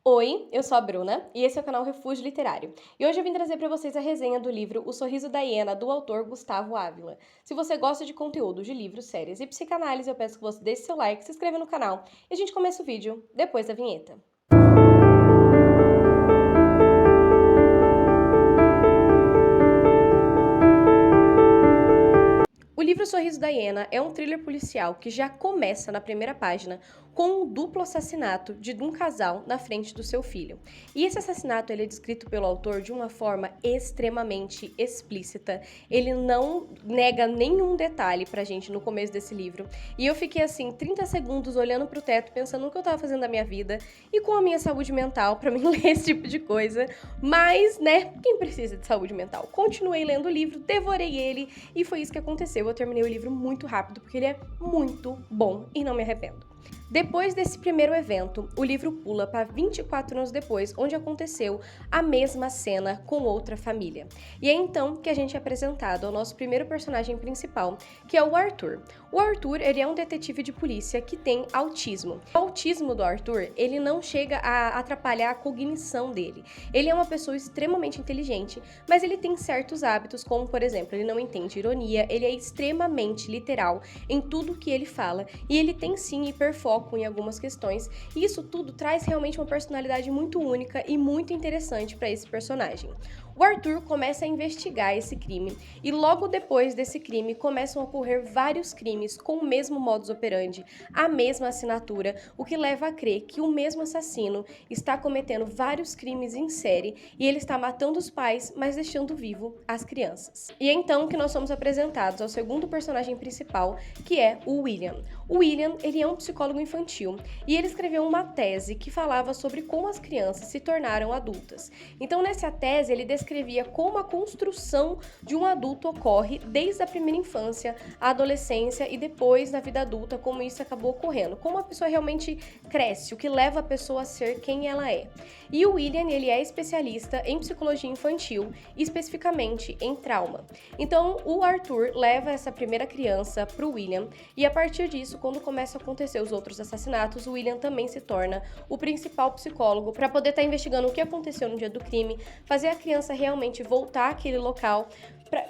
Oi, eu sou a Bruna e esse é o canal Refúgio Literário. E hoje eu vim trazer para vocês a resenha do livro O Sorriso da Hiena, do autor Gustavo Ávila. Se você gosta de conteúdo de livros, séries e psicanálise, eu peço que você deixe seu like, se inscreva no canal e a gente começa o vídeo depois da vinheta. O livro O Sorriso da Hiena é um thriller policial que já começa na primeira página com um duplo assassinato de um casal na frente do seu filho. E esse assassinato ele é descrito pelo autor de uma forma extremamente explícita. Ele não nega nenhum detalhe pra gente no começo desse livro. E eu fiquei assim, 30 segundos olhando pro teto, pensando no que eu tava fazendo da minha vida e com a minha saúde mental pra mim ler esse tipo de coisa. Mas, né, quem precisa de saúde mental? Continuei lendo o livro, devorei ele e foi isso que aconteceu. Eu terminei o livro muito rápido porque ele é muito bom e não me arrependo. Depois desse primeiro evento, o livro pula para 24 anos depois, onde aconteceu a mesma cena com outra família. E é então que a gente é apresentado ao nosso primeiro personagem principal, que é o Arthur. O Arthur, ele é um detetive de polícia que tem autismo. O autismo do Arthur, ele não chega a atrapalhar a cognição dele. Ele é uma pessoa extremamente inteligente, mas ele tem certos hábitos, como, por exemplo, ele não entende ironia, ele é extremamente literal em tudo que ele fala, e ele tem sim hiperfoco em algumas questões, e isso tudo traz realmente uma personalidade muito única e muito interessante para esse personagem. O Arthur começa a investigar esse crime e logo depois desse crime começam a ocorrer vários crimes com o mesmo modus operandi, a mesma assinatura, o que leva a crer que o mesmo assassino está cometendo vários crimes em série e ele está matando os pais, mas deixando vivo as crianças. E é então que nós somos apresentados ao segundo personagem principal, que é o William. O William, ele é um psicólogo infantil e ele escreveu uma tese que falava sobre como as crianças se tornaram adultas. Então, nessa tese, ele descrevia como a construção de um adulto ocorre desde a primeira infância, a adolescência e depois na vida adulta, como isso acabou ocorrendo, como a pessoa realmente cresce, o que leva a pessoa a ser quem ela é. E o William, ele é especialista em psicologia infantil, especificamente em trauma. Então, o Arthur leva essa primeira criança para o William e a partir disso, quando começam a acontecer os outros assassinatos, o William também se torna o principal psicólogo para poder estar investigando o que aconteceu no dia do crime, fazer a criança realmente voltar àquele local,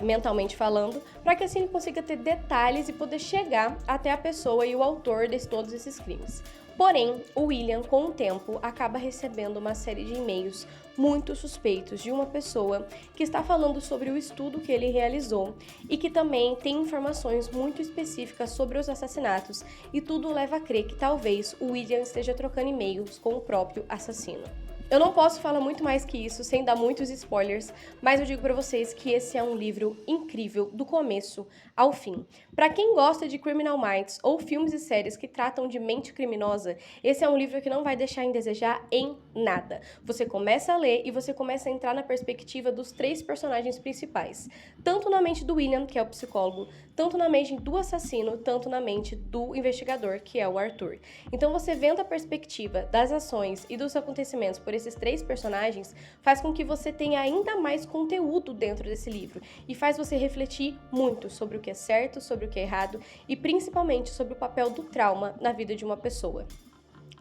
mentalmente falando, para que assim ele consiga ter detalhes e poder chegar até a pessoa e o autor de todos esses crimes. Porém, o William, com o tempo, acaba recebendo uma série de e-mails muito suspeitos de uma pessoa que está falando sobre o estudo que ele realizou e que também tem informações muito específicas sobre os assassinatos, e tudo leva a crer que talvez o William esteja trocando e-mails com o próprio assassino. Eu não posso falar muito mais que isso, sem dar muitos spoilers, mas eu digo pra vocês que esse é um livro incrível do começo ao fim. Pra quem gosta de Criminal Minds ou filmes e séries que tratam de mente criminosa, esse é um livro que não vai deixar em desejar em nada. Você começa a ler e você começa a entrar na perspectiva dos três personagens principais, tanto na mente do William, que é o psicólogo, tanto na mente do assassino, tanto na mente do investigador, que é o Arthur. Então você vendo a perspectiva das ações e dos acontecimentos por esses três personagens, faz com que você tenha ainda mais conteúdo dentro desse livro e faz você refletir muito sobre o que é certo, sobre o que é errado e principalmente sobre o papel do trauma na vida de uma pessoa.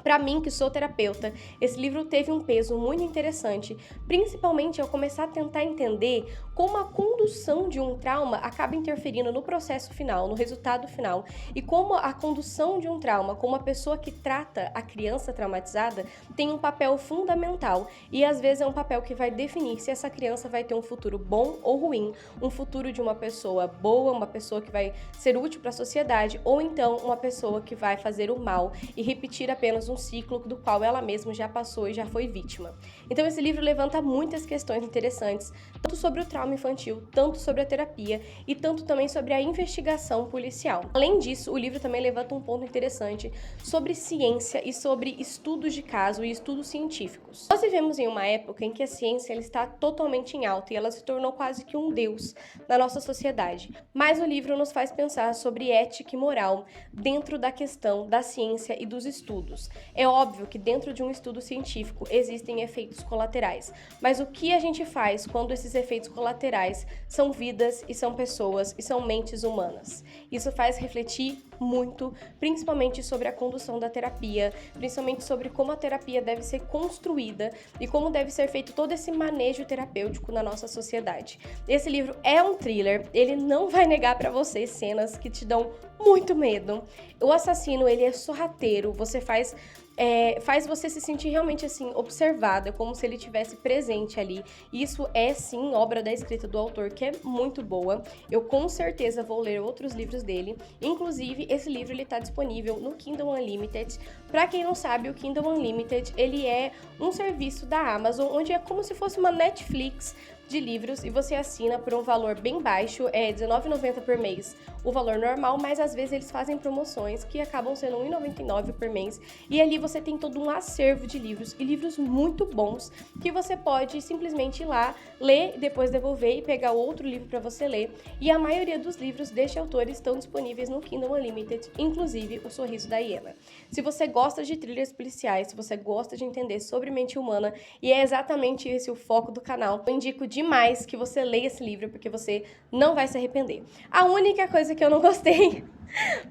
Para mim, que sou terapeuta, esse livro teve um peso muito interessante, principalmente ao começar a tentar entender como a condução de um trauma acaba interferindo no processo final, no resultado final, e como a condução de um trauma, como a pessoa que trata a criança traumatizada, tem um papel fundamental e às vezes é um papel que vai definir se essa criança vai ter um futuro bom ou ruim, um futuro de uma pessoa boa, uma pessoa que vai ser útil para a sociedade, ou então uma pessoa que vai fazer o mal e repetir apenas um ciclo do qual ela mesma já passou e já foi vítima. Então esse livro levanta muitas questões interessantes, tanto sobre o trauma infantil, tanto sobre a terapia e tanto também sobre a investigação policial. Além disso, o livro também levanta um ponto interessante sobre ciência e sobre estudos de caso e estudos científicos. Nós vivemos em uma época em que a ciência ela está totalmente em alta e ela se tornou quase que um deus na nossa sociedade, mas o livro nos faz pensar sobre ética e moral dentro da questão da ciência e dos estudos. É óbvio que dentro de um estudo científico existem efeitos colaterais, mas o que a gente faz quando esses efeitos colaterais são vidas e são pessoas e são mentes humanas? Isso faz refletir muito, principalmente sobre a condução da terapia, principalmente sobre como a terapia deve ser construída e como deve ser feito todo esse manejo terapêutico na nossa sociedade. Esse livro é um thriller, ele não vai negar pra você cenas que te dão muito medo. O assassino, ele é sorrateiro, você faz você se sentir realmente assim, observada, como se ele tivesse presente ali. Isso é sim obra da escrita do autor, que é muito boa. Eu com certeza vou ler outros livros dele. Inclusive, esse livro ele tá disponível no Kindle Unlimited. Pra quem não sabe, o Kindle Unlimited, ele é um serviço da Amazon, onde é como se fosse uma Netflix de livros e você assina por um valor bem baixo, é R$19,90 por mês, o valor normal, mas às vezes eles fazem promoções que acabam sendo R$1,99 por mês e ali você tem todo um acervo de livros e livros muito bons que você pode simplesmente ir lá, ler, depois devolver e pegar outro livro para você ler. E a maioria dos livros deste autor estão disponíveis no Kindle Unlimited, inclusive O Sorriso da Hiena. Se você gosta de thrillers policiais, se você gosta de entender sobre mente humana, e é exatamente esse o foco do canal, eu indico demais que você leia esse livro, porque você não vai se arrepender. A única coisa que eu não gostei,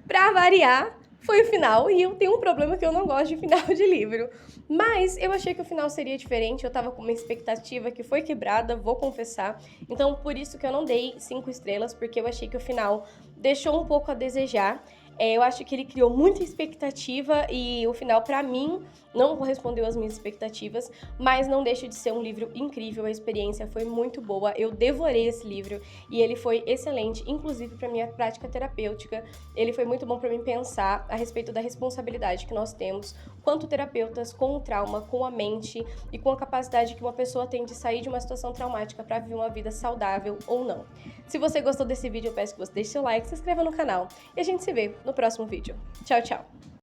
pra variar, foi o final, e eu tenho um problema que eu não gosto de final de livro. Mas eu achei que o final seria diferente, eu tava com uma expectativa que foi quebrada, vou confessar. Então, por isso que eu não dei 5 estrelas, porque eu achei que o final deixou um pouco a desejar. Eu acho que ele criou muita expectativa e o final, pra mim, não correspondeu às minhas expectativas, mas não deixa de ser um livro incrível, a experiência foi muito boa, eu devorei esse livro e ele foi excelente, inclusive para minha prática terapêutica, ele foi muito bom para mim pensar a respeito da responsabilidade que nós temos, quanto terapeutas, com o trauma, com a mente e com a capacidade que uma pessoa tem de sair de uma situação traumática para viver uma vida saudável ou não. Se você gostou desse vídeo, eu peço que você deixe seu like, se inscreva no canal e a gente se vê no próximo vídeo. Tchau, tchau!